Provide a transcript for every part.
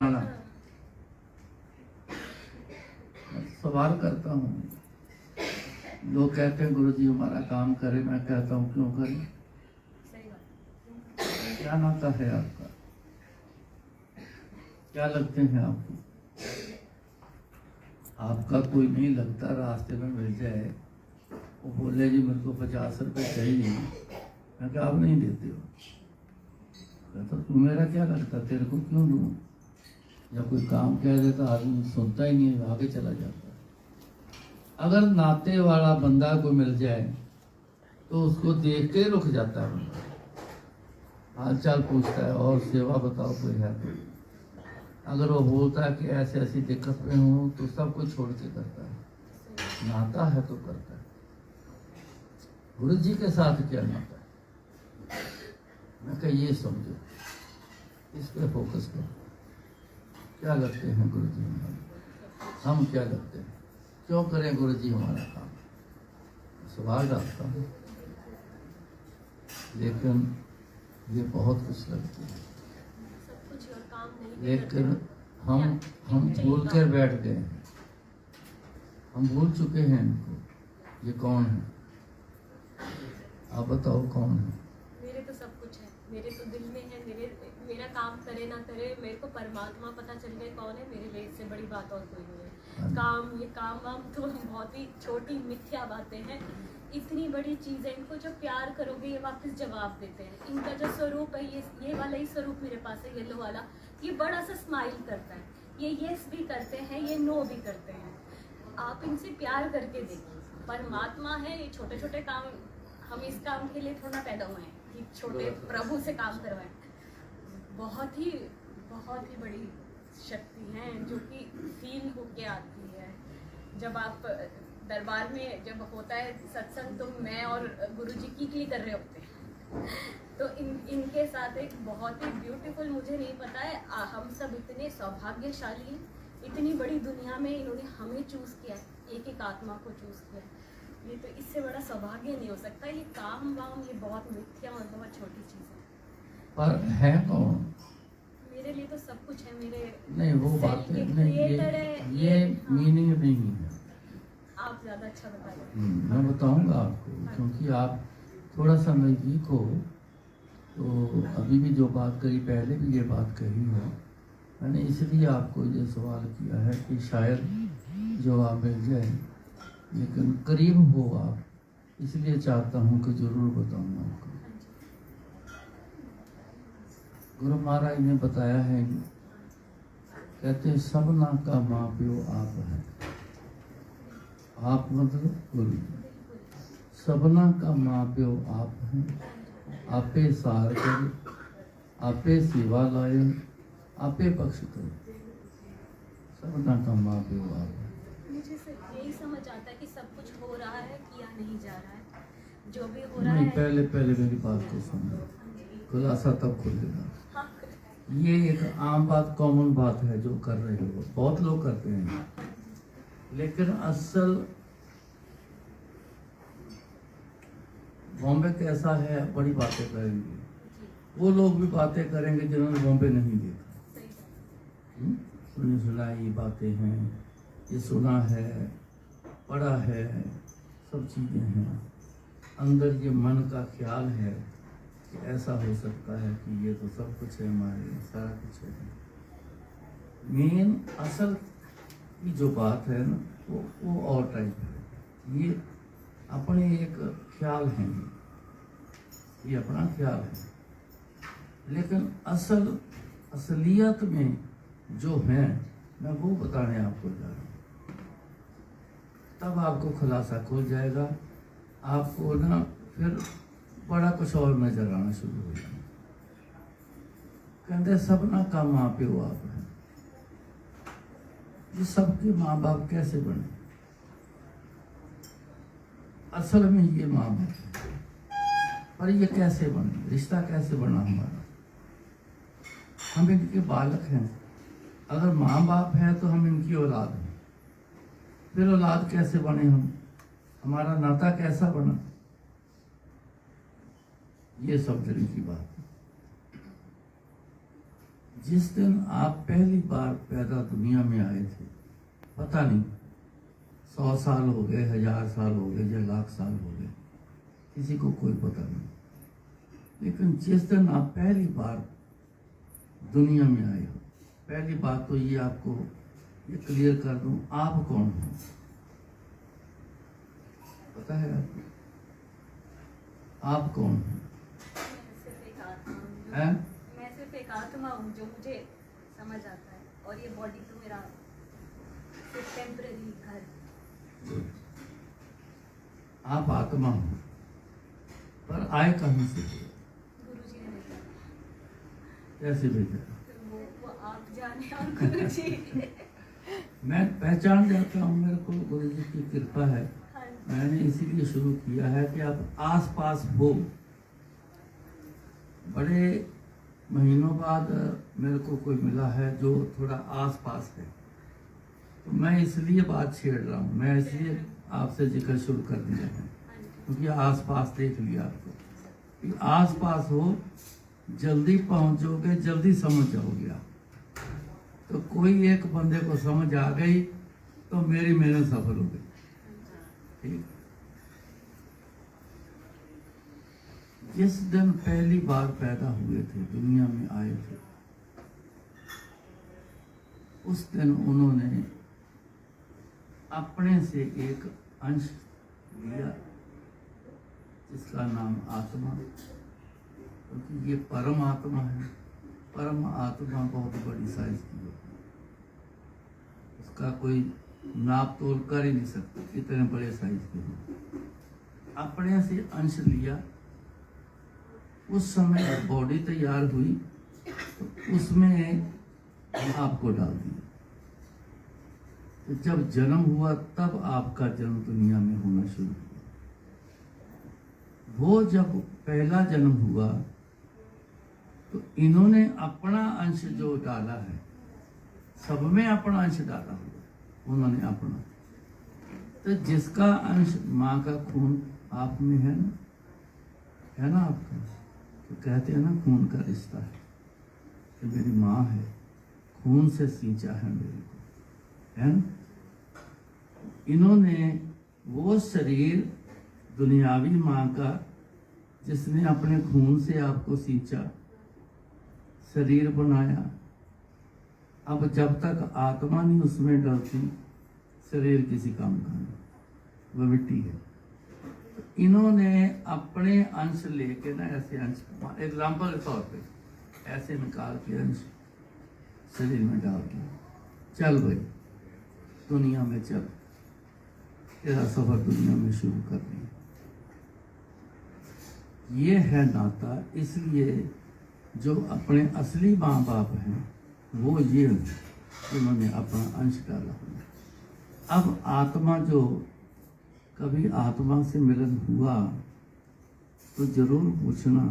मैं सवाल करता हूँ। लोग कहते हैं गुरुजी हमारा काम करे, मैं कहता हूँ क्यों करें? क्या नाता है आपका? क्या लगते हैं आपको? आपका कोई नहीं लगता, रास्ते में मिल जाए वो बोले जी मेरे को 50 रुपये चाहिए, मैं क्या आप नहीं देते हो? कहता तू मेरा क्या लगता, तेरे को क्यों दूँ? जब कोई काम कह देता आदमी सुनता ही नहीं है, आगे चला जाता है। अगर नाते वाला बंदा को मिल जाए तो उसको देख के रुक जाता है, बंदा हाल चाल पूछता है और सेवा बताओ कोई है तो। अगर वो बोलता है कि ऐसे ऐसी दिक्कत में हूँ तो सब कुछ छोड़ के करता है। नाता है तो करता है। गुरु जी के साथ क्या नाता है? मैं कह ये समझो, इस पे फोकस करो। क्या लगते हैं गुरु जी हमारे? हम क्या लगते हैं? क्यों करें गुरु जी हमारा काम? सवाल डालता हूँ, लेकिन ये बहुत कुछ लगती है। लेकिन हम भूल कर बैठ गए हैं, हम भूल चुके हैं इनको। ये कौन है? आप बताओ कौन है? मेरे तो सब कुछ है, मेरे तो दिल में है। मेरा काम करे ना करे, मेरे को परमात्मा पता चल गए कौन है। मेरे लिए इससे बड़ी बात और कोई नहीं है। ये काम वाम तो बहुत ही छोटी मिथ्या बातें हैं। इतनी बड़ी चीज़ है, इनको जो प्यार करोगे ये वापस जवाब देते हैं। इनका जो स्वरूप है, ये वाला ही स्वरूप मेरे पास है, येलो वाला। ये बड़ा सा स्माइल करता है, ये यस भी करते हैं, ये नो भी करते हैं। आप इनसे प्यार करके देखिए। परमात्मा है, ये छोटे छोटे काम, हम इस काम के लिए थोड़ा पैदा हुए हैं कि छोटे प्रभु से काम करवाएं। बहुत ही बड़ी शक्ति है जो कि फील होके आती है जब आप दरबार में जब होता है सत्संग, तो मैं और गुरुजी की कर रहे होते हैं। तो इनके साथ एक बहुत ही ब्यूटीफुल, मुझे नहीं पता है, हम सब इतने सौभाग्यशाली हैं। इतनी बड़ी दुनिया में इन्होंने हमें चूज किया, एक आत्मा को चूज किया। ये तो इससे बड़ा सौभाग्य नहीं हो सकता। ये काम वाम ये बहुत मिथ्या और बहुत छोटी चीज है। पर है कौन? मेरे लिए तो सब कुछ है। मेरे नहीं वो बात नहीं, ये मीनिंग नहीं है। आप ज्यादा अच्छा बताइए। मैं बताऊंगा आपको, क्योंकि आप थोड़ा सा नजदीक हो। तो अभी भी जो बात कही, पहले भी ये बात कही हो, मैंने इसलिए आपको ये सवाल किया है कि शायद जवाब मिल जाए, लेकिन करीब हो आप, इसलिए चाहता हूँ कि जरूर बताऊंगा आपको। गुरु महाराज ने बताया है, कहते सबना का माँ प्यो आप है। आप मतलब गुरु, सबना का माँ प्यो आप हैं। आपे सार कर, आपे सेवा लाए, आपे पक्ष करो। सबना का माँ प्यो आप है। मुझे सिर्फ यही समझ आता है कि सब कुछ हो रहा है या नहीं जा रहा है, जो भी हो रहा नहीं, है। पहले मेरी बात को सुनो, खुलासा तब खुलेगा। हाँ। ये एक आम बात, कॉमन बात है जो कर रहे हो, बहुत लोग करते हैं, लेकिन असल बॉम्बे कैसा है, बड़ी बातें करेंगे वो लोग भी बातें करेंगे जिन्होंने बॉम्बे नहीं देखा। सुनी सुनाई बातें हैं, ये सुना है, पढ़ा है, सब चीज़ें हैं। अंदर ये मन का ख्याल है कि ऐसा हो सकता है कि ये तो सब कुछ है, हमारे सारा कुछ है। मेन असल की जो बात है ना, वो और टाइप है। ये अपने एक ख्याल है, ये अपना ख्याल है, लेकिन असलियत में जो है मैं वो बताने आपको जा रहा हूँ। तब आपको खुलासा खुल जाएगा, आपको ना फिर बड़ा कुछ और नजर आना शुरू हो जाए। कहते सबना का माँ प्यो आप है। ये सबके माँ बाप कैसे बने? असल में ये माँ बाप है, पर ये कैसे बने? रिश्ता कैसे बना हमारा? हम इनके बालक हैं। अगर माँ बाप है तो हम इनकी औलाद हैं। फिर औलाद कैसे बने हम? हमारा नाता कैसा बना? ये सब जरूरी की बात है। जिस दिन आप पहली बार पैदा दुनिया में आए थे, पता नहीं 100 साल हो गए, 1000 साल हो गए या लाख साल हो गए, किसी को कोई पता नहीं। लेकिन जिस दिन आप पहली बार दुनिया में आए हो, पहली बात तो ये आपको ये क्लियर कर दूं, आप कौन हो पता है आपको? आप कौन हो? हैं? मैं सिर्फ एक आत्मा हूँ जो मुझे समझ आता है, और ये बॉडी तो मेरा सिर्फ टेम्पररी घर। आप आत्मा हो, पर आए कहाँ से? गुरुजी ने भेजा। कैसे भेजा? वो आप जाने और गुरुजी। मैं पहचान जाता हूँ, मेरे को गुरु जी की कृपा है। हाँ, मैंने इसीलिए शुरू किया है कि आप आस पास हो। बड़े महीनों बाद मेरे को कोई मिला है जो थोड़ा आस पास है, तो मैं इसलिए बात छेड़ रहा हूँ, मैं इसलिए आपसे जिक्र शुरू कर दिया है, क्योंकि आस पास देख लिया आपको कि आस पास हो, जल्दी पहुँचोगे, जल्दी समझ जाओगे आप। तो कोई एक बंदे को समझ आ गई तो मेरी मेहनत सफल हो गई। ठीक, जिस दिन पहली बार पैदा हुए थे, दुनिया में आए थे, उस दिन उन्होंने अपने से एक अंश लिया जिसका नाम आत्मा, क्योंकि ये परम आत्मा है। परम आत्मा बहुत बड़ी साइज की होती है, उसका कोई नाप तोल कर ही नहीं सकता, इतने बड़े साइज के हो। अपने से अंश लिया, उस समय बॉडी तैयार हुई तो उसमें आपको डाल दिया। तो जब जन्म हुआ तब आपका जन्म दुनिया में होना शुरू हुआ। वो जब पहला जन्म हुआ तो इन्होंने अपना अंश जो डाला है, सब में अपना अंश डाला हुआ उन्होंने अपना। तो जिसका अंश माँ का खून आप में है ना आपका, तो कहते हैं ना खून का रिश्ता है कि मेरी माँ है, खून से सींचा है मेरे को, है ना। इन्होंने वो शरीर दुनियावी माँ का, जिसने अपने खून से आपको सींचा, शरीर बनाया। अब जब तक आत्मा नहीं उसमें डलती, शरीर किसी काम का नहीं, वह मिट्टी है। इन्होंने अपने अंश लेके ना, ऐसे अंश एग्जाम्पल के तौर पे ऐसे निकाल के अंश शरीर में डाल दिया। चल भाई दुनिया में चल, तेरा सफर दुनिया में शुरू कर दिया। ये है नाता। इसलिए जो अपने असली माँ बाप हैं वो ये उन्होंने अपना अंश डाला हुआ। अब आत्मा जो कभी आत्मा से मिलन हुआ तो जरूर पूछना,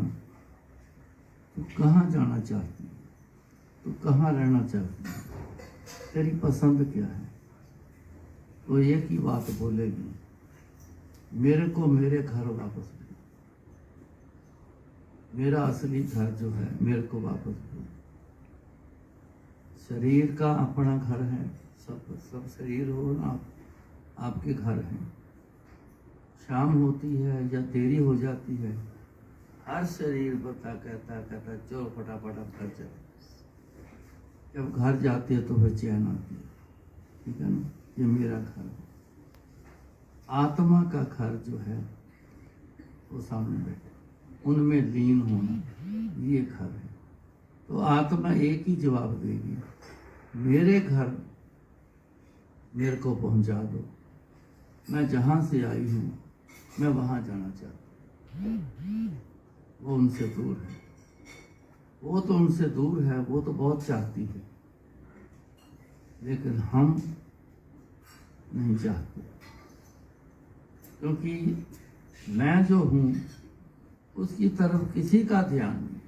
तू कहाँ जाना चाहती है, तू कहाँ रहना चाहती है, तेरी पसंद क्या है। तो एक ही बात बोलेगी, मेरे को मेरे घर वापस दो, मेरा असली घर जो है मेरे को वापस दो। शरीर का अपना घर है, सब शरीर हो ना, आपके घर हैं। शाम होती है या देरी हो जाती है, हर शरीर कहता चलो फटाफट अब घर चले। जब घर जाते हैं तो फिर चैन आती है, ठीक है ना। ये मेरा घर है। आत्मा का घर जो है वो सामने बैठे, उनमें लीन होना, ये घर है। तो आत्मा एक ही जवाब देगी, मेरे घर मेरे को पहुंचा दो, मैं जहाँ से आई हूँ मैं वहाँ जाना चाहता हूँ। वो उनसे दूर है, वो तो उनसे दूर है, वो तो बहुत चाहती है, लेकिन हम नहीं चाहते, क्योंकि मैं जो हूँ उसकी तरफ किसी का ध्यान नहीं।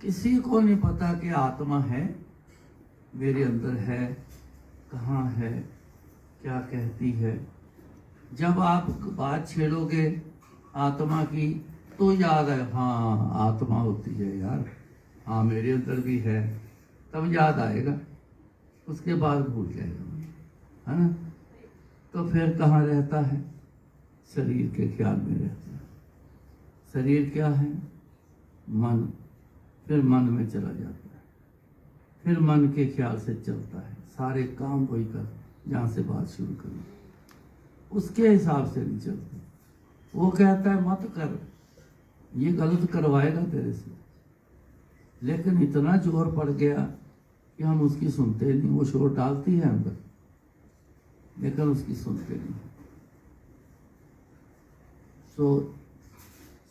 किसी को नहीं पता कि आत्मा है, मेरे अंदर है, कहाँ है, क्या कहती है। जब आप बात छेड़ोगे आत्मा की तो याद है, हाँ आत्मा होती है यार, हाँ मेरे अंदर भी है, तब याद आएगा, उसके बाद भूल जाएगा, है ना। तो फिर कहाँ रहता है? शरीर के ख्याल में रहता है। शरीर क्या है? मन। फिर मन में चला जाता है, फिर मन के ख्याल से चलता है, सारे काम वही कर, जहाँ से बात शुरू करूँ उसके हिसाब से नहीं चलती। वो कहता है मत कर, ये गलत करवाएगा तेरे से, लेकिन इतना जोर पड़ गया कि हम उसकी सुनते नहीं। वो शोर डालती है अंदर, लेकिन उसकी सुनते नहीं। तो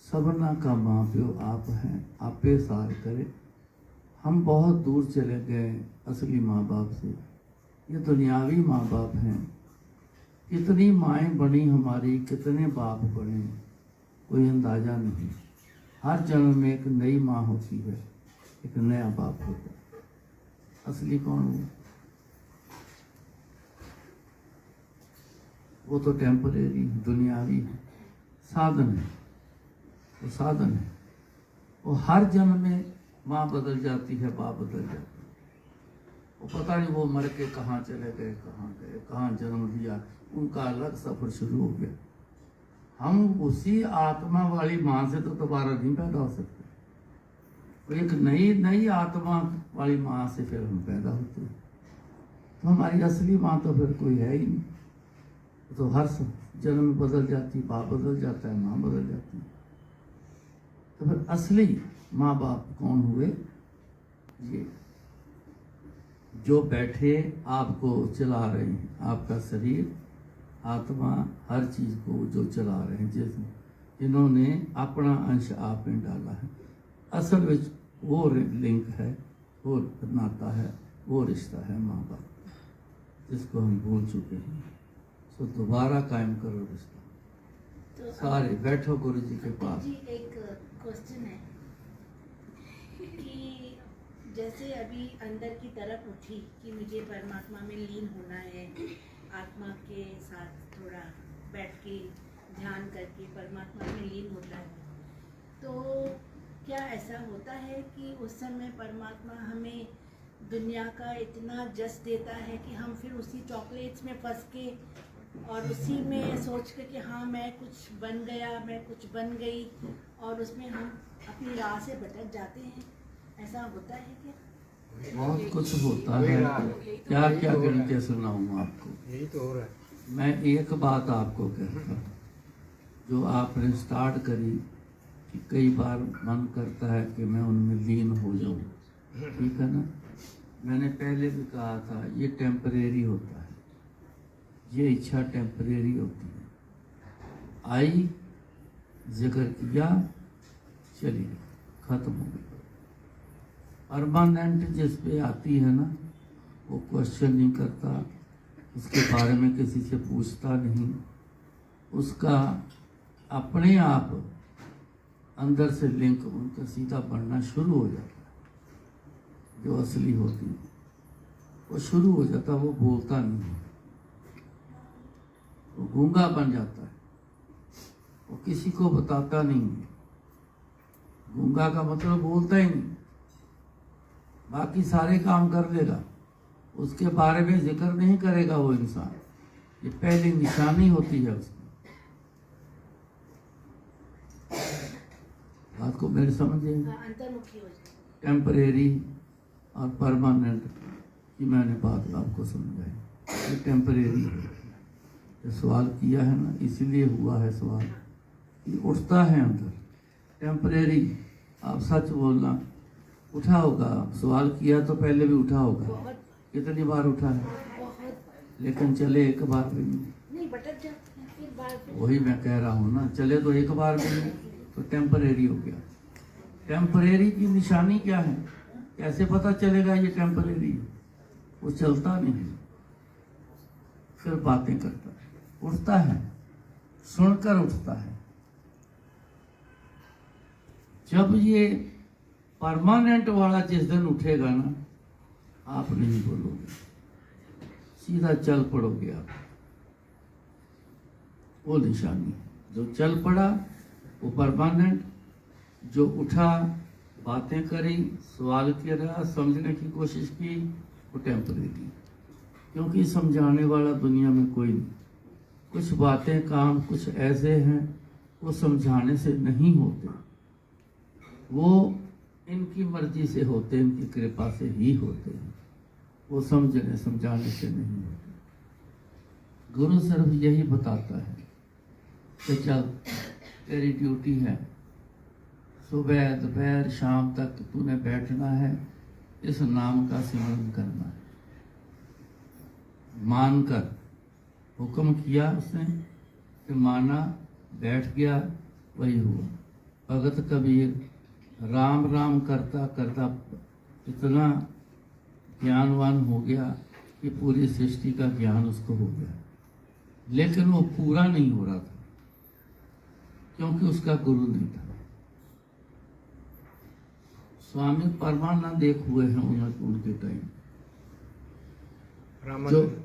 सबना का माँ प्यो आप हैं, आपे सार करे। हम बहुत दूर चले गए असली माँ बाप से, ये दुनियावी माँ बाप हैं। कितनी माएँ बनी हमारी, कितने बाप बने, कोई अंदाज़ा नहीं। हर जन्म में एक नई माँ होती है, एक नया बाप होता है। असली कौन है? वो तो टेम्परेरी दुनियावी है, साधन है, वो साधन है। वो हर जन्म में माँ बदल जाती है, बाप बदल जाता है। वो पता नहीं वो मर के कहाँ चले गए, कहाँ जन्म लिया, उनका अलग सफर शुरू हो गया। हम उसी आत्मा वाली माँ से तो दोबारा नहीं पैदा हो सकते। तो एक नई आत्मा वाली माँ से फिर हम पैदा होते हैं। तो हमारी असली माँ तो फिर कोई है ही नहीं। तो हर जन्म में बदल जाती, बाप बदल जाता है, माँ बदल जाती है। तो फिर असली माँ बाप कौन हुए? ये जो बैठे आपको चला रहे हैं, आपका शरीर, आत्मा, हर चीज़ को जो चला रहे हैं, जैसे जिन्होंने अपना अंश आप में डाला है। असल में वो लिंक है, वो नाता है, वो रिश्ता है माँ बाप, जिसको हम भूल चुके हैं। तो दोबारा कायम करो रिश्ता। तो सारे बैठो गुरु जी के पास। जी एक क्वेश्चन है कि जैसे अभी अंदर की तरफ उठी कि मुझे परमात्मा में लीन होना है, आत्मा के साथ थोड़ा बैठ के ध्यान करके परमात्मा में लीन होता है, तो क्या ऐसा होता है कि उस समय परमात्मा हमें दुनिया का इतना जस देता है कि हम फिर उसी चॉकलेट्स में फंस के और उसी में सोच के कि हाँ मैं कुछ बन गया, मैं कुछ बन गई, और उसमें हम अपनी राह से भटक जाते हैं? ऐसा होता है क्या? बहुत कुछ होता है, क्या क्या गिन के सुनाऊँ आपको। यही तो हो रहा है। मैं एक बात आपको कहता, जो आपने स्टार्ट करी कि कई बार मन करता है कि मैं उनमें लीन हो जाऊं, ठीक है ना। मैंने पहले भी कहा था ये टेम्परेरी होता है, ये इच्छा टेम्परेरी होती है। आई, जिक्र किया, चली गई, खत्म हो गई। परमानेंट जिस पे आती है ना, वो क्वेश्चन नहीं करता, उसके बारे में किसी से पूछता नहीं, उसका अपने आप अंदर से लिंक उनका सीधा बढ़ना शुरू हो जाता है। जो असली होती है वो शुरू हो जाता, वो बोलता नहीं, वो गूंगा बन जाता है, वो किसी को बताता नहीं। गूंगा का मतलब बोलता ही नहीं, बाकी सारे काम कर लेगा, उसके बारे में जिक्र नहीं करेगा वो इंसान। ये पहली निशानी होती है उसकी। बात को मेरे समझिए, अंतर्मुखी हो जाए। टेम्परेरी और परमानेंट की मैंने बात आपको समझाई। ये टेम्परेरी है। जो सवाल किया है ना, इसीलिए हुआ है सवाल, कि उठता है अंदर टेम्परेरी। आप सच बोलना, उठा होगा, सवाल किया तो पहले भी उठा होगा। बहुत कितनी बार उठा है, बहुत लेकिन चले एक बार भी नहीं। नहीं, भटक जाते हैं फिर बार वही मैं कह रहा हूँ ना, चले तो एक बार भी नहीं, तो टेम्परेरी हो गया। टेम्परेरी की निशानी क्या है? कैसे पता चलेगा ये टेम्परेरी? वो चलता नहीं, फिर बातें करता है, उठता है, सुनकर उठता है। जब ये परमानेंट वाला जिस दिन उठेगा ना, आप नहीं बोलोगे, सीधा चल पड़ोगे आप। वो निशानी है। जो चल पड़ा वो परमानेंट, जो उठा बातें करी, सवाल किया, समझने की कोशिश की, वो टेम्परेरी, क्योंकि समझाने वाला दुनिया में कोई नहीं। कुछ बातें, काम कुछ ऐसे हैं वो समझाने से नहीं होते, वो इनकी मर्जी से होते, इनकी कृपा से ही होते हैं, वो समझने समझाने से नहीं होते। गुरु सिर्फ यही बताता है कि चल तेरी ड्यूटी है, सुबह दोपहर शाम तक तूने बैठना है, इस नाम का सिमरन करना है। मानकर हुक्म किया उसने कि माना, बैठ गया, वही हुआ। भगत कबीर राम राम करता करता इतना ज्ञानवान हो गया कि पूरी सृष्टि का ज्ञान उसको हो गया, लेकिन वो पूरा नहीं हो रहा था क्योंकि उसका गुरु नहीं था। स्वामी परमानंद एक हुए हैं उनके टाइम, रामानंद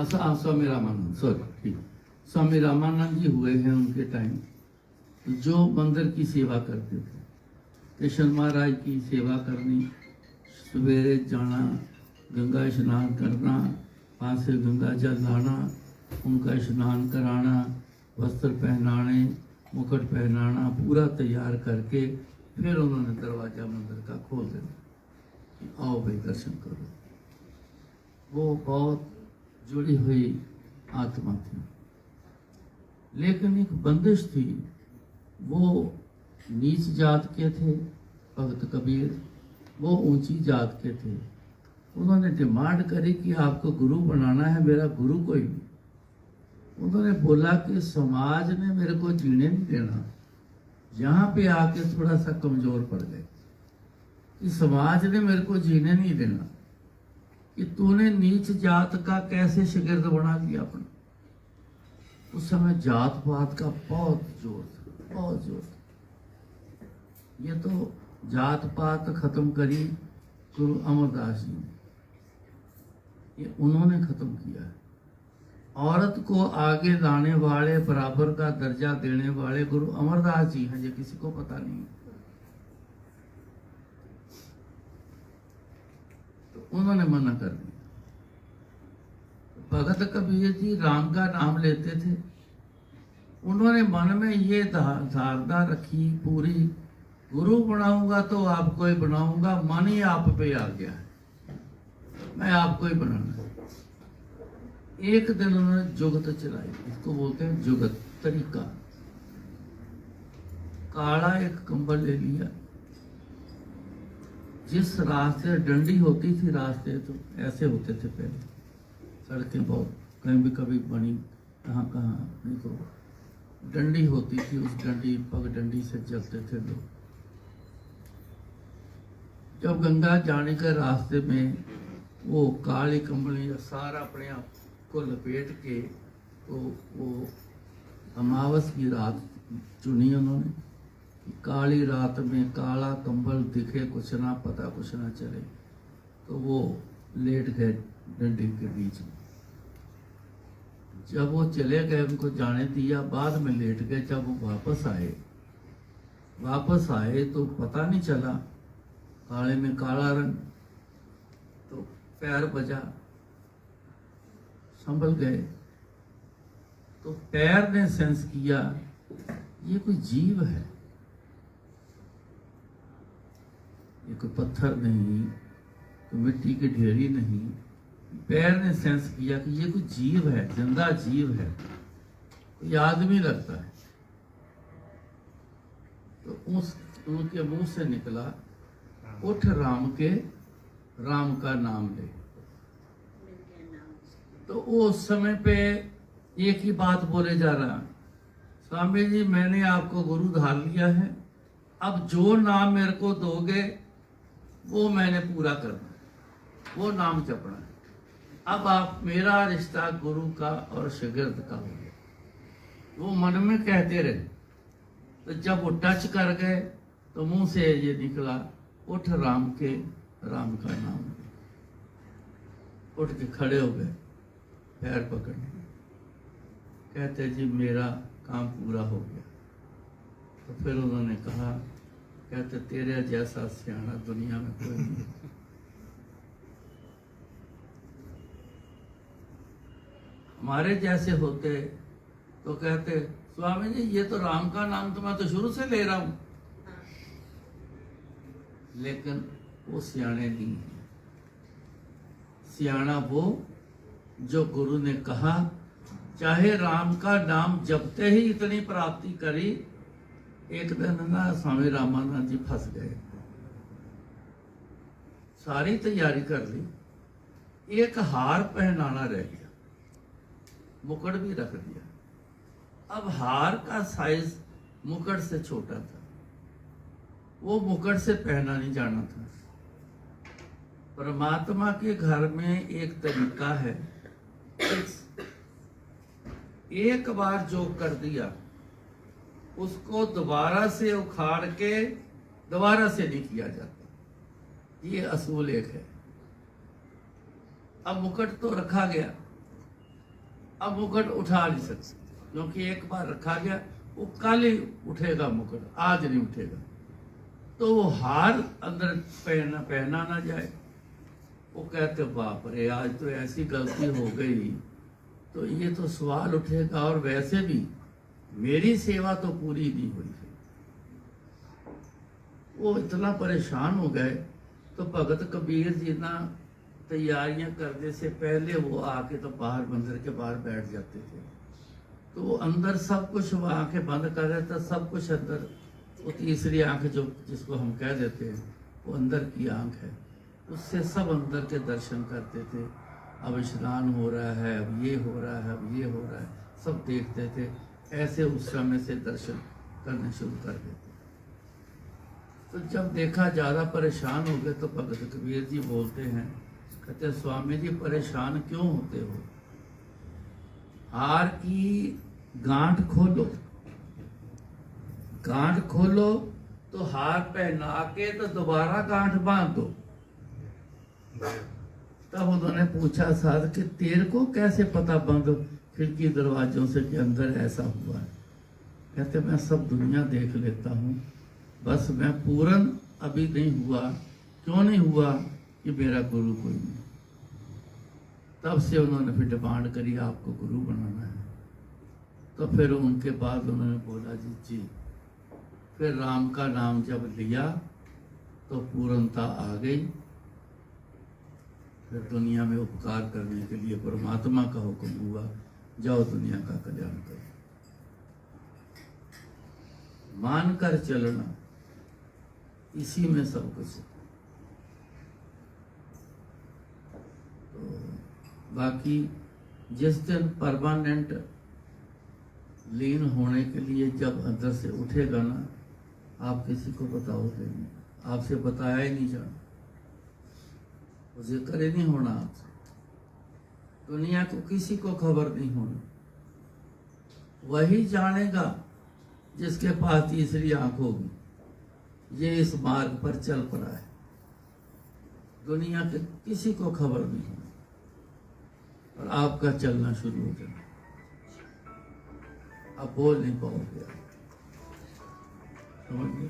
स्वामी रामानंद, सॉरी ठीक, स्वामी रामानंद जी हुए हैं उनके टाइम, जो मंदिर की सेवा करते थे। कृष्ण महाराज की सेवा करनी, सवेरे जाना, गंगा स्नान करना, वहाँ से गंगा जल लाना, उनका स्नान कराना, वस्त्र पहनाने, मुकुट पहनाना, पूरा तैयार करके फिर उन्होंने दरवाजा मंदिर का खोल देना, आओ भाई दर्शन करो। वो बहुत जुड़ी हुई आत्मा थी, लेकिन एक बंदिश थी, वो नीच जात के थे भगत कबीर, वो ऊंची जात के थे। उन्होंने डिमांड करी कि आपको गुरु बनाना है, मेरा गुरु कोई नहीं। उन्होंने बोला कि समाज ने मेरे को जीने नहीं देना, यहाँ पे आके थोड़ा सा कमजोर पड़ गए कि समाज ने मेरे को जीने नहीं देना, कि तूने नीच जात का कैसे शिगिर्द बना लिया अपना। उस समय जात पात का बहुत जोर था, बहुत जोर था। ये तो जात पात खत्म करी गुरु अमरदास जी ने, ये उन्होंने खत्म किया है। औरत को आगे लाने वाले, बराबर का दर्जा देने वाले गुरु अमरदास जी हैं, ये किसी को पता नहीं है। तो उन्होंने मना कर दिया। भगत कबीर जी राम का नाम लेते थे, उन्होंने मन में ये धारणा रखी पूरी, गुरु बनाऊंगा तो आपको ही बनाऊंगा, मन ही आप पे आ गया है, मैं आपको ही बनाना है। एक दिन उन्होंने जुगत चलाई, इसको बोलते हैं जुगत तरीका। काला एक कंबल ले लिया, जिस रास्ते डंडी होती थी, रास्ते तो ऐसे होते थे पहले, सड़कें बहुत कहीं भी कभी बनी, कहाँ कहाँ नहीं, तो डंडी होती थी, उस डंडी पग डंडी से चलते थे लोग। जब गंगा जाने के रास्ते में वो काली कंबली सारा अपने आप को लपेट के, तो वो अमावस की रात चुनी उन्होंने, काली रात में काला कंबल दिखे, कुछ ना पता कुछ ना चले, तो वो लेट गए डंडी के बीच में। जब वो चले गए, उनको जाने दिया, बाद में लेट गए। जब वो वापस आए तो पता नहीं चला, काले में काला रंग, तो पैर बजा, संभल गए। तो पैर ने सेंस किया ये कोई जीव है, ये कोई पत्थर नहीं, कोई मिट्टी की ढेरी नहीं। पैर ने सेंस किया कि ये कोई जीव है, जिंदा जीव है, कोई आदमी लगता है। तो उनके मुंह से निकला, उठ राम का नाम ले। तो उस समय पे एक ही बात बोले जा रहा, स्वामी जी मैंने आपको गुरु धार लिया है, अब जो नाम मेरे को दोगे वो मैंने पूरा करना, वो नाम जपना है। अब आप, मेरा रिश्ता गुरु का और शागिर्द का हो गया। वो मन में कहते रहे, तो जब वो टच कर गए तो मुंह से ये निकला, उठ राम का नाम ले। उठ के खड़े हो गए, पैर पकड़ने, कहते जी मेरा काम पूरा हो गया। तो फिर उन्होंने कहा, कहते तेरे जैसा सियाना दुनिया में कोई नहीं। हमारे जैसे होते तो कहते स्वामी जी ये तो राम का नाम तो मैं तो शुरू से ले रहा हूं, लेकिन वो सियाने नहीं है। सियाना वो जो गुरु ने कहा, चाहे राम का नाम जपते ही इतनी प्राप्ति करी। एक दिन ना स्वामी रामानंद जी फंस गए, सारी तैयारी कर ली, एक हार पहनाना रह गया, मुकुट भी रख दिया। अब हार का साइज मुकुट से छोटा था, वो मुकुट से पहना नहीं जाना था। परमात्मा के घर में एक तरीका है, एक बार जो कर दिया उसको दोबारा से उखाड़ के दोबारा से नहीं किया जाता, ये असूल एक है। अब मुकुट तो रखा गया, अब मुकुट उठा नहीं सकते, क्योंकि एक बार रखा गया, वो कल ही उठेगा मुकुट, आज नहीं उठेगा। तो वो हार अंदर पहना ना जाए। वो कहते बाप रे आज तो ऐसी गलती हो गई, तो ये तो सवाल उठेगा, और वैसे भी मेरी सेवा तो पूरी नहीं हुई है। वो इतना परेशान हो गए, तो भगत कबीर जी ना तैयारियां करने से पहले वो आके तो बाहर मंदिर के बाहर बैठ जाते थे। तो वो अंदर सब कुछ, वो आंखें बंद कर रहे थे, सब कुछ अंदर, वो तीसरी आंख जो जिसको हम कह देते हैं, वो अंदर की आंख है, उससे सब अंदर के दर्शन करते थे। अब स्नान हो रहा है, अब ये हो रहा है, अब ये हो रहा है, सब देखते थे। ऐसे उस समय से दर्शन करने शुरू कर देते। तो जब देखा ज़्यादा परेशान हो गए, तो भगत कबीर जी बोलते हैं, कहते स्वामी जी परेशान क्यों होते हो, हार की गांठ खोलो, गांठ खोलो तो हार पहना के तो दोबारा गांठ बांध दो। तब उन्होंने पूछा साध कि तेरे को कैसे पता बंद खिड़की दरवाजों से कि अंदर ऐसा हुआ है। कहते मैं सब दुनिया देख लेता हूँ, बस मैं पूर्ण अभी नहीं हुआ। क्यों नहीं हुआ कि मेरा गुरु कोई नहीं। तब से उन्होंने फिर डिमांड करी आपको गुरु बनाना है। तो फिर उनके बाद उन्होंने बोला जी। फिर राम का नाम जब लिया तो पूर्णता आ गई। फिर दुनिया में उपकार करने के लिए परमात्मा का हुक्म हुआ, जाओ दुनिया का कल्याण करो। मानकर चलना, इसी में सब कुछ है। तो बाकी जिस दिन परमानेंट लीन होने के लिए जब अंदर से उठेगा ना, आप किसी को बताओगे नहीं, आपसे बताया ही नहीं जाना, जिक्र ही नहीं होना आपसे, दुनिया को किसी को खबर नहीं होनी। वही जानेगा जिसके पास तीसरी आंख होगी, ये इस मार्ग पर चल पड़ा है। दुनिया के किसी को खबर नहीं होनी, और आपका चलना शुरू हो जाना। अब बोल नहीं पाओगे, समझ गए?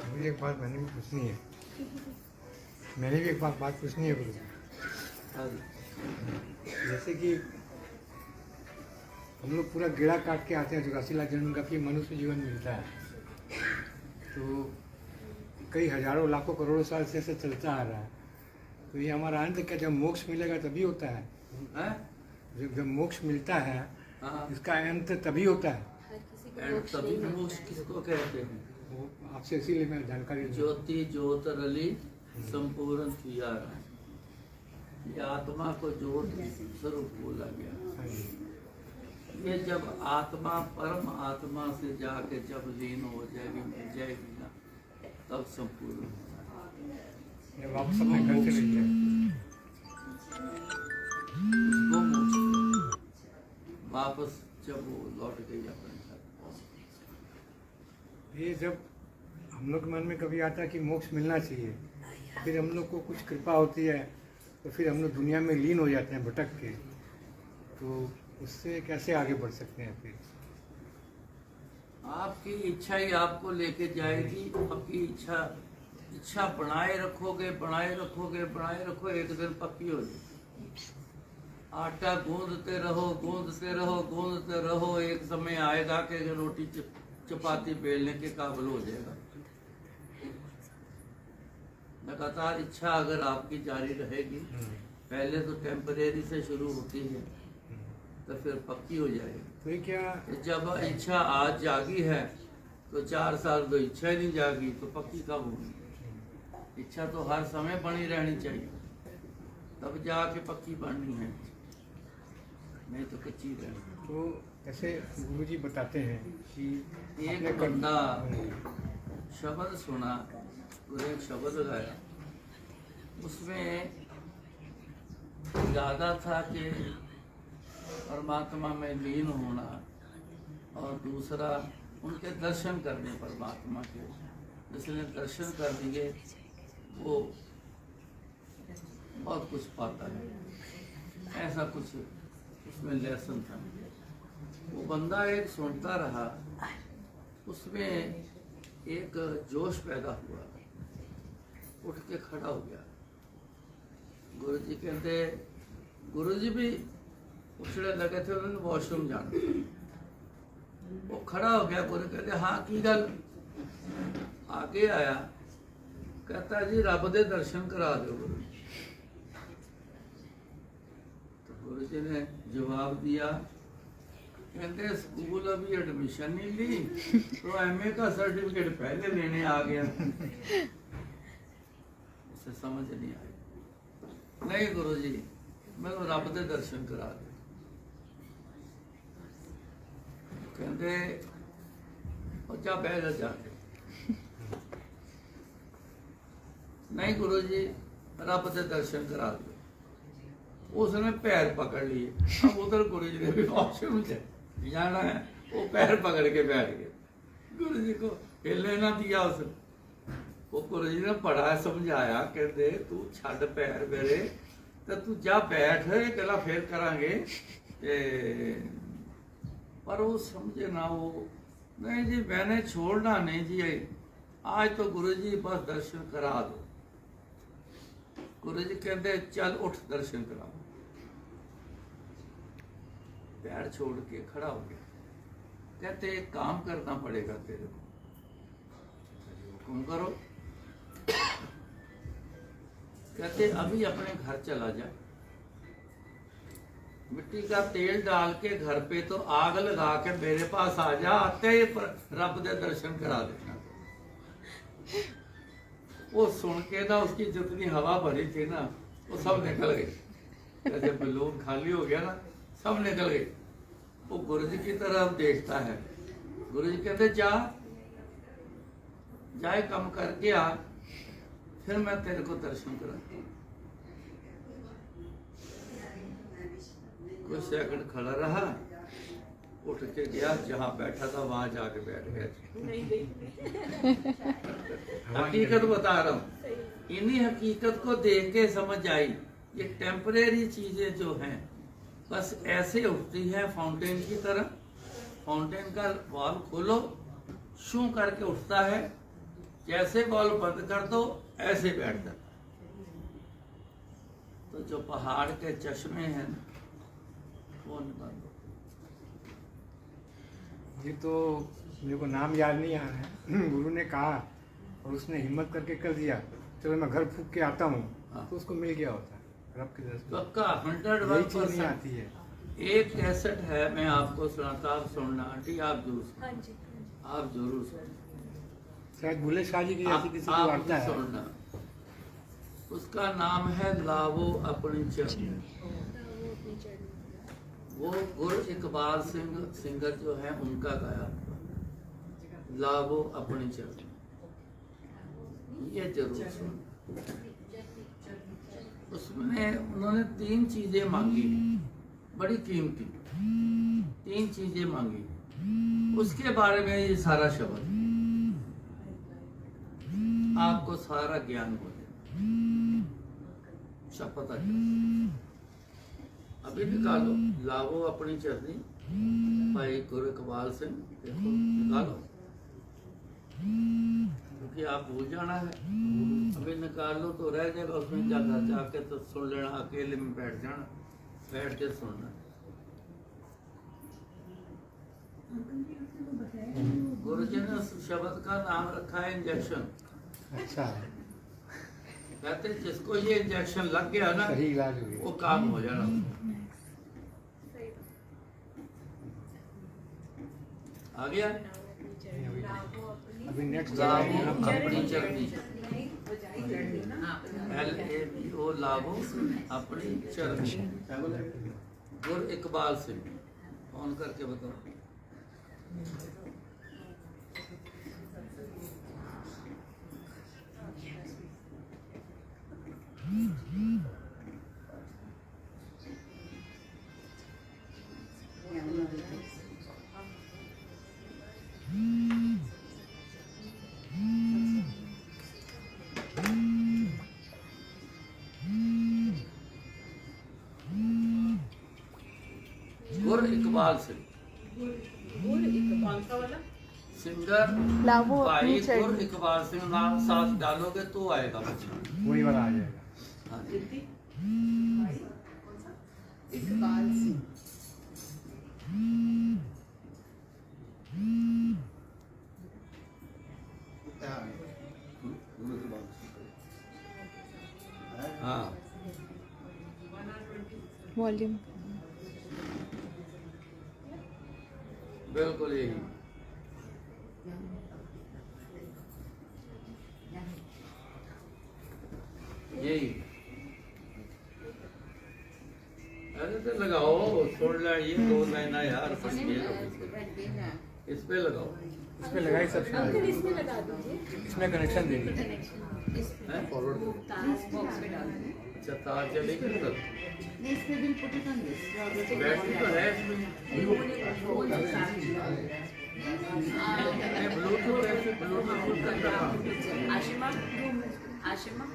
मुझे एक बात मैंने भी पूछनी है, मैंने भी एक बात पूछनी है गुरु जी। जैसे कि हम लोग पूरा गेड़ा काट के आते हैं 84 लाख जन्म का, कि मनुष्य जीवन मिलता है, तो कई हजारों लाखों करोड़ों साल से ऐसे चलता आ रहा है। तो ये हमारा अंत क्या, जब मोक्ष मिलेगा तभी होता है? जब मोक्ष मिलता है इसका अंत तभी होता है? तभी मोक्ष किसको कहते हैं? वो आपसे इसीलिए मैं जानकारी ज्योति ज्योत रली संपूर्ण किया, ये आत्मा को ज्योत स्वरूप बोला गया। ये जब आत्मा परम आत्मा से जाके जब लीन हो जाएगी, मिल जाएगी ना, तब संपूर्ण जब वापस अपने घर चले जाए, उसको मोक्ष, वापस जब वो लौट गई अपने घर। ये जब हम लोग के मन में कभी आता है कि मोक्ष मिलना चाहिए, फिर हम लोग को कुछ कृपा होती है, तो फिर हम लोग दुनिया में लीन हो जाते हैं भटक के। तो उससे कैसे आगे बढ़ सकते हैं फिर? आपकी इच्छा ही आपको लेके जाएगी। आपकी इच्छा बनाए रखोगे, बनाए रखोगे, बनाए रखो, एक दिन पक्की हो जाएगी। आटा गूंदते रहो, गूंदते रहो, गूंदते रहो, एक समय आएगा कि रोटी चपाती बेलने के काबिल हो जाएगा। लगातार इच्छा अगर आपकी जारी रहेगी, पहले तो टेम्परेरी से शुरू होती है, तो फिर पक्की हो जाएगी। तो ये क्या जब इच्छा आज जागी है तो 4 साल तो इच्छा ही नहीं जागी, तो पक्की कब होगी? इच्छा तो हर समय बनी रहनी चाहिए, तब जाके पक्की बननी है, नहीं तो कच्ची रहनी। तो ऐसे गुरुजी बताते हैं कि एक अपने बंदा शब्द सुना, तो एक शब्द गाया, उसमें इरादा था कि परमात्मा में लीन होना, और दूसरा उनके दर्शन करने परमात्मा के, जिसने दर्शन कर दिए वो बहुत कुछ पाता है। ऐसा कुछ उसमें लेसन था। वो बंदा एक सुनता रहा, उसमें एक जोश पैदा हुआ, उठ के खड़ा हो गया। गुरुजी कहते, गुरुजी भी उछड़े लगे थे, उन्होंने वॉशरूम जाना था। वो खड़ा हो गया। गुरु कहते हाँ की गल? आगे आया, कहता जी रब दे दर्शन करा दो गुरु। तो गुरु जी ने जवाब दिया, कहते स्कूल अभी एडमिशन नहीं ली तो एमए का सर्टिफिकेट पहले लेने आ गया। उसे समझ नहीं आई। नहीं गुरु जी, मैं तो रब दे दर्शन करा दे। कहते जा बह जा जाके। नहीं गुरु जी, रब दे दर्शन करा दो। उसने पैर पकड़ लिए। अब उधर गुरु जी ने भी वॉशरूम जाना है, वो पैर पकड़ के बैठ गए। गुरु जी को हिलने ना दिया उसने। वो गुरु जी ने बड़ा समझाया, कहते तू छड़ पैर मेरे, तो तू जा बैठ, गला फिर करांगे। पर वो समझे ना, वो नहीं जी मैंने छोड़ना नहीं जी, आज तो गुरु जी बस दर्शन करा दो। गुरु जी कहते चल उठ दर्शन करा। पैर छोड़ के खड़ा हो गया। कहते एक काम करना पड़ेगा तेरे को। हुक्म करो। कहते अभी अपने घर चला जा, मिट्टी का तेल डाल के घर पे तो आग लगा के मेरे पास आ जा, आते ही रब दे दर्शन करा देना। वो सुन के ना उसकी जितनी हवा भरी थी ना, वो सब निकल गई। जैसे बलून खाली हो गया ना, सब निकल गई। वो गुरु जी की तरफ देखता है। गुरु जी कहते जा, जाए कम करके आ, फिर मैं तेरे को दर्शन कराता हूँ। कुछ सेकंड खड़ा रहा, उठ के गया, जहाँ बैठा था वहां जाके बैठ गया। हकीकत बता रहा हूँ। इन्हीं हकीकत को देख के समझ आई, ये टेम्परेरी चीजें जो हैं बस ऐसे उठती है फाउंटेन की तरह। फाउंटेन का वॉल्व खोलो, शू करके उठता है, जैसे वॉल्व बंद कर दो ऐसे बैठ जाता। तो जो पहाड़ के चश्मे हैं वो नहीं बंद होते। ये तो मेरे को नाम याद नहीं आ रहा है। गुरु ने कहा और उसने हिम्मत करके कर दिया, चलो मैं घर फूक के आता हूँ। हाँ। तो उसको मिल गया होता है रब की दर्शन। पक्का यही चीज नहीं 100% आती है। एक कैसेट है, मैं आपको सुनाता, आप सुनना। आंटी आप जरूर सुनना। हाँ जी, आप जरूर सुनना। शायद भूले शाह जी की जैसी किसी को आप वार्ता है। सुनना। उसका नाम है लावो अपनी चरनी। वो गुरु इकबाल सिंह सिंगर जो है उनका गाया लावो अपनी चरनी, ये जरूर सुन। उसमें उन्होंने 3 चीजें मांगी, बड़ी कीमती 3 चीजें मांगी। उसके बारे में ये सारा शब्द, आपको सारा ज्ञान हो जाए, सब पता चले। अभी निकालो, लावो अपनी चरनी। भाई गुरु इकबाल सिंह, देखो निकालो, क्योंकि आप भूल जाना है। अभी निकाल लो तो रह जाएगा, उसमें क्या घर जाके तो सुन लेना, अकेले में बैठ जाना, बैठ के सुनना। गुरु जी ने उस शब्द का नाम रखा है इंजेक्शन। अच्छा, कहते हैं जिसको ये इंजेक्शन लग गया ना, सही इलाज हो गया। वो काम हो जाना। आ गया। अभी नेक्स्ट लावो अपनी चरनी, LAVO, लावो अपनी चरनी। गुरु इकबाल सिंह, फोन करके बताओ। गुरु इकबाल सिंह, सिंगर लावो भाई अपनी चरनी। गुरु इकबाल सिंह नाम साथ डालोगे तो आएगा बच्चा। वही वाला आ जाएगा। हाँ जी। इकबाल सिंह। हाँ, वॉल्यूम। बिल्कुल यही। यही। अरे तो लगाओ, छोड़ ला, ये 2 लाइन यार फंस गए। इस पे लगाओ। इस पे लगाई सब अंकल इसमें लगा दीजिए। इसमें कनेक्शन दे दीजिए। हैं? बॉक्स में डाल दीजिए। अच्छा, तार चलेगी ना तब। बैटरी तो है इसमें। ब्लूटूथ ऐसे ब्लूटूथ करना। आशिमा, आशिमा,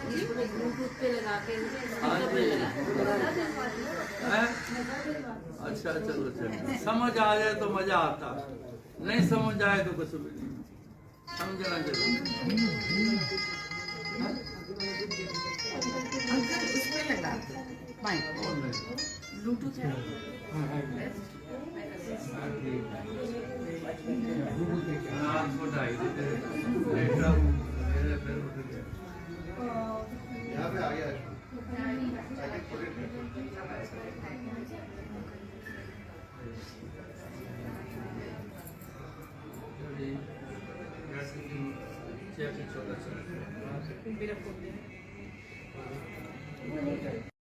इसको ब्लूटूथ पे लगा के हाँ जी। हैं? अच्छा, चलो चलो, समझ आ जाए तो मजा आता, नहीं समझ आए तो कुछ भी नहीं। समझना जरूर। उसमें लगा माइक ब्लूटूथ है। हाँ, है। हाँ, ठीक है। हाँ, छोटा ही लेटा हूँ, मेरे पैर उठ गए। यहाँ पे आ गया। छोटा छोटा